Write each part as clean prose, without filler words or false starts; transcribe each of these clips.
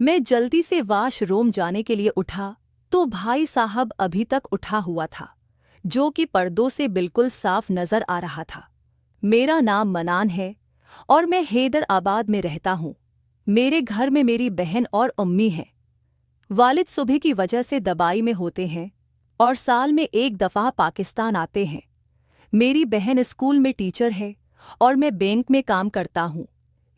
मैं जल्दी से वाशरूम जाने के लिए उठा तो भाई साहब अभी तक उठा हुआ था, जो कि पर्दों से बिल्कुल साफ नजर आ रहा था। मेरा नाम मनान है और मैं हैदराबाद में रहता हूँ। मेरे घर में मेरी बहन और अम्मी हैं। वालिद सुबह की वजह से दबाई में होते हैं और साल में एक दफ़ा पाकिस्तान आते हैं। मेरी बहन स्कूल में टीचर है और मैं बैंक में काम करता हूँ।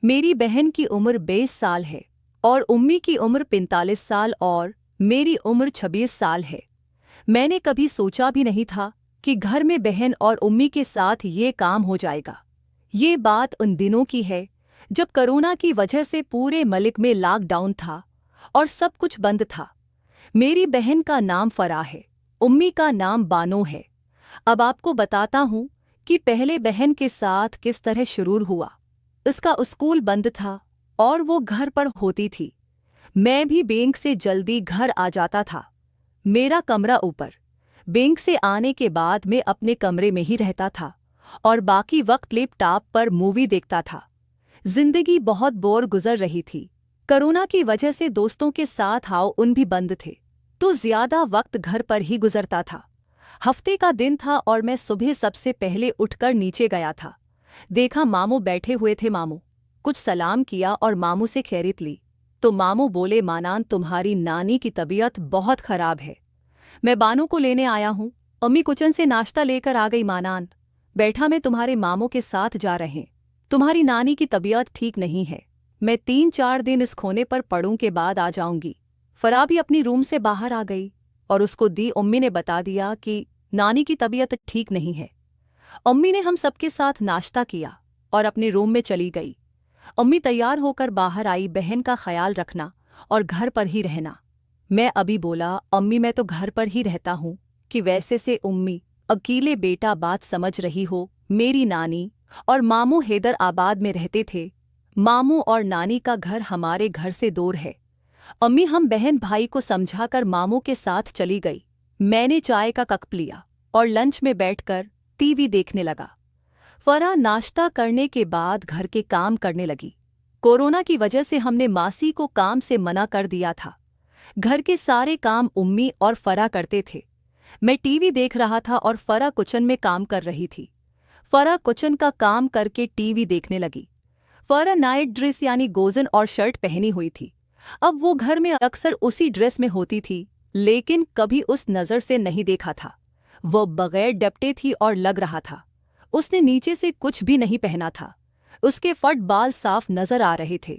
मेरी बहन की उम्र 20 साल है और उम्मी की उम्र 45 साल और मेरी उम्र 26 साल है। मैंने कभी सोचा भी नहीं था कि घर में बहन और उम्मी के साथ ये काम हो जाएगा। ये बात उन दिनों की है जब कोरोना की वजह से पूरे मुल्क में लॉकडाउन था और सब कुछ बंद था। मेरी बहन का नाम फराह है, उम्मी का नाम बानो है। अब आपको बताता हूँ कि पहले बहन के साथ किस तरह शुरू हुआ। उसका स्कूल बंद था और वो घर पर होती थी। मैं भी बैंक से जल्दी घर आ जाता था। मेरा कमरा ऊपर। बैंक से आने के बाद मैं अपने कमरे में ही रहता था और बाकी वक्त लैपटॉप पर मूवी देखता था। जिंदगी बहुत बोर गुजर रही थी। कोरोना की वजह से दोस्तों के साथ आओ उन भी बंद थे, तो ज्यादा वक्त घर पर ही गुजरता था। हफ्ते का दिन था और मैं सुबह सबसे पहले उठकर नीचे गया था। देखा मामू बैठे हुए थे। मामू कुछ सलाम किया और मामू से खैरियत ली तो मामू बोले, मानान तुम्हारी नानी की तबीयत बहुत खराब है, मैं बानू को लेने आया हूँ। अम्मी किचन से नाश्ता लेकर आ गई। मानान बैठा, मैं तुम्हारे मामू के साथ जा रहे हैं। तुम्हारी नानी की तबीयत ठीक नहीं है, मैं 3-4 दिन इस खोने पर पड़ूं के बाद आ जाऊंगी। फराह भी अपनी रूम से बाहर आ गई और उसको दी अम्मी ने बता दिया कि नानी की तबीयत ठीक नहीं है। अम्मी ने हम सबके साथ नाश्ता किया और अपने रूम में चली गई। अम्मी तैयार होकर बाहर आई, बहन का ख्याल रखना और घर पर ही रहना। मैं अभी बोला, अम्मी मैं तो घर पर ही रहता हूँ। कि वैसे से उम्मी, अकेले बेटा बात समझ रही हो, मेरी नानी और मामू हैदराबाद में रहते थे। मामू और नानी का घर हमारे घर से दूर है। अम्मी हम बहन भाई को समझाकर मामू के साथ चली गई। मैंने चाय का कप लिया और लंच में बैठकर टीवी देखने लगा। फराह नाश्ता करने के बाद घर के काम करने लगी। कोरोना की वजह से हमने मासी को काम से मना कर दिया था। घर के सारे काम उम्मी और फराह करते थे। मैं टीवी देख रहा था और फराह किचन में काम कर रही थी। फराह किचन का काम करके टीवी देखने लगी। फराह नाइट ड्रेस यानी गोजन और शर्ट पहनी हुई थी। अब वो घर में अक्सर उसी ड्रेस में होती थी, लेकिन कभी उस नज़र से नहीं देखा था। वो बगैर डपटे थी और लग रहा था उसने नीचे से कुछ भी नहीं पहना था। उसके फट बाल साफ नजर आ रहे थे।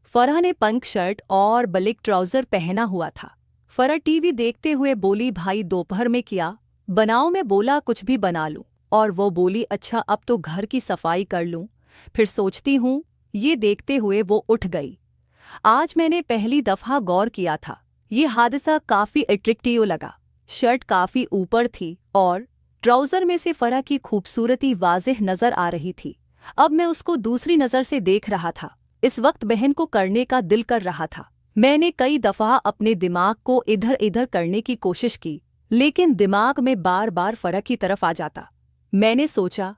फराह ने पंक शर्ट और ब्लैक ट्राउजर पहना हुआ था। फराह टीवी देखते हुए बोली, भाई दोपहर में क्या बनाओ? मैं बोला कुछ भी बना लूं और वो बोली, अच्छा अब तो घर की सफाई कर लूं, फिर सोचती हूँ। ये देखते हुए वो उठ गई। आज मैंने पहली दफा गौर किया था। ये हादसा काफी अट्रैक्टिव लगा। शर्ट काफी ऊपर थी और ट्राउजर में से फराह की खूबसूरती वाज़ेह नजर आ रही थी। अब मैं उसको दूसरी नजर से देख रहा था। इस वक्त बहन को करने का दिल कर रहा था। मैंने कई दफा अपने दिमाग को इधर इधर करने की कोशिश की, लेकिन दिमाग में बार बार फराह की तरफ आ जाता। मैंने सोचा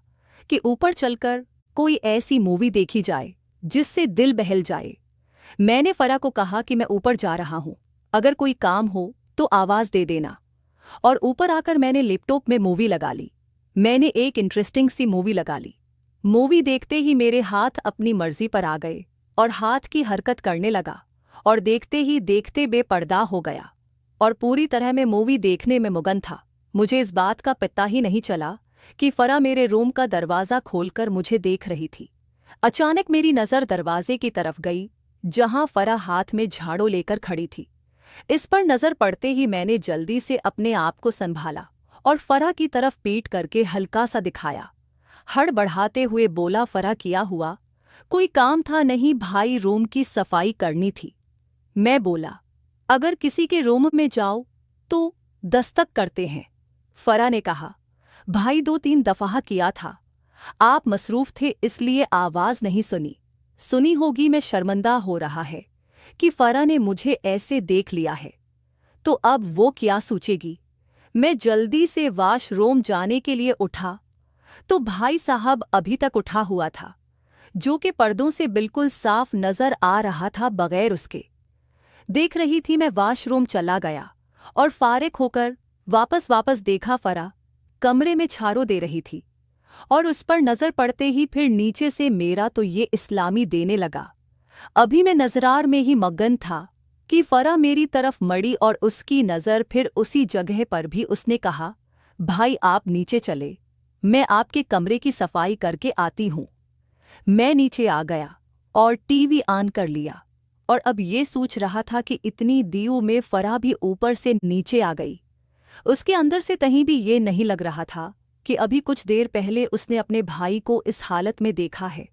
कि ऊपर चलकर कोई ऐसी मूवी देखी जाए जिससे दिल बहल जाए। मैंने फराह को कहा कि मैं ऊपर जा रहा हूँ, अगर कोई काम हो तो आवाज़ दे देना। और ऊपर आकर मैंने लैपटॉप में मूवी लगा ली। मैंने एक इंटरेस्टिंग सी मूवी लगा ली। मूवी देखते ही मेरे हाथ अपनी मर्जी पर आ गए और हाथ की हरकत करने लगा और देखते ही देखते बेपर्दा हो गया और पूरी तरह मैं मूवी देखने में मगन था। मुझे इस बात का पता ही नहीं चला कि फराह मेरे रूम का दरवाज़ा खोलकर मुझे देख रही थी। अचानक मेरी नज़र दरवाजे की तरफ गई जहां फराह हाथ में झाड़ू लेकर खड़ी थी। इस पर नजर पड़ते ही मैंने जल्दी से अपने आप को संभाला और फराह की तरफ पीट करके हल्का सा दिखाया। हड़बड़ाते हुए बोला, फराह किया हुआ? कोई काम था? नहीं भाई, रूम की सफाई करनी थी। मैं बोला, अगर किसी के रूम में जाओ तो दस्तक करते हैं। फराह ने कहा, भाई 2-3 दफा किया था, आप मसरूफ थे इसलिए आवाज नहीं सुनी होगी। मैं शर्मिंदा हो रहा है कि फराह ने मुझे ऐसे देख लिया है, तो अब वो क्या सोचेगी। मैं जल्दी से वॉशरूम जाने के लिए उठा तो भाई साहब अभी तक उठा हुआ था, जो कि पर्दों से बिल्कुल साफ नजर आ रहा था बगैर उसके। देख रही थी मैं वॉशरूम चला गया और फारिग होकर वापस देखा फरा कमरे में झाड़ू दे रही थी और उस पर नजर पड़ते ही फिर नीचे से मेरा तो ये इस्लामी देने लगा। अभी मैं नजरार में ही मगन था कि फरा मेरी तरफ मड़ी और उसकी नज़र फिर उसी जगह पर भी। उसने कहा, भाई आप नीचे चले, मैं आपके कमरे की सफाई करके आती हूँ। मैं नीचे आ गया और टीवी ऑन कर लिया और अब ये सोच रहा था कि इतनी दियों में फरा भी ऊपर से नीचे आ गई। उसके अंदर से कहीं भी ये नहीं लग रहा था कि अभी कुछ देर पहले उसने अपने भाई को इस हालत में देखा है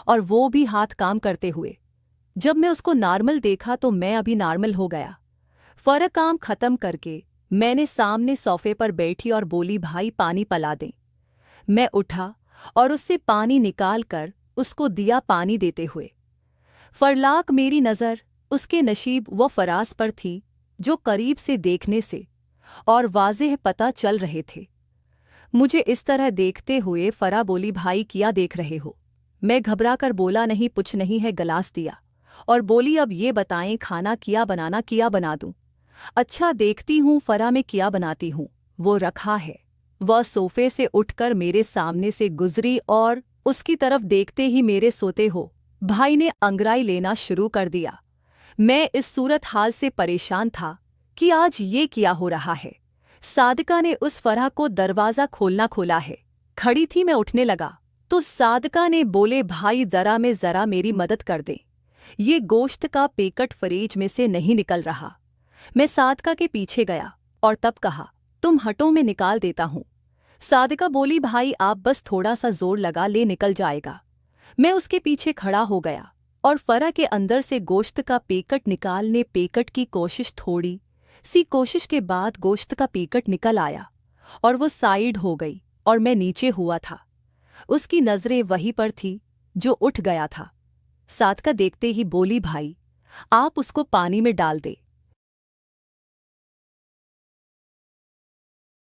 और वो भी हाथ काम करते हुए। जब मैं उसको नॉर्मल देखा तो मैं अभी नॉर्मल हो गया। फर्क काम खत्म करके मैंने सामने सोफे पर बैठी और बोली, भाई पानी पिला दें। मैं उठा और उससे पानी निकाल कर उसको दिया पानी देते हुए। फरलाक मेरी नज़र उसके नशीब व फराज पर थी जो करीब से देखने से और वाज़ेह पता चल रहे थे। मुझे इस तरह देखते हुए फरा बोली, भाई क्या देख रहे हो? मैं घबरा कर बोला, नहीं कुछ नहीं है, गिलास दिया और बोली, अब ये बताएं खाना क्या बनाना, क्या बना दूं? अच्छा देखती हूँ फरा में क्या बनाती हूँ, वो रखा है। वह सोफे से उठकर मेरे सामने से गुजरी और उसकी तरफ देखते ही मेरे सोते हो भाई ने अंगड़ाई लेना शुरू कर दिया। मैं इस सूरत हाल से परेशान था कि आज ये क्या हो रहा है। सादिका ने उस फराह को दरवाज़ा खोला है। खड़ी थी, मैं उठने लगा तो सादिका ने बोले, भाई ज़रा मेरी मदद कर दे, ये गोश्त का पैकेट फ्रिज में से नहीं निकल रहा। मैं सादिका के पीछे गया और तब कहा, तुम हटो मैं निकाल देता हूँ। सादिका बोली, भाई आप बस थोड़ा सा जोर लगा ले, निकल जाएगा। मैं उसके पीछे खड़ा हो गया और फरा के अंदर से गोश्त का पैकेट निकालने पैकेट की कोशिश, थोड़ी सी कोशिश के बाद गोश्त का पैकेट निकल आया और वो साइड हो गई और मैं नीचे हुआ था। उसकी नज़रें वहीं पर थी जो उठ गया था। सादिका देखते ही बोली, भाई आप उसको पानी में डाल दे।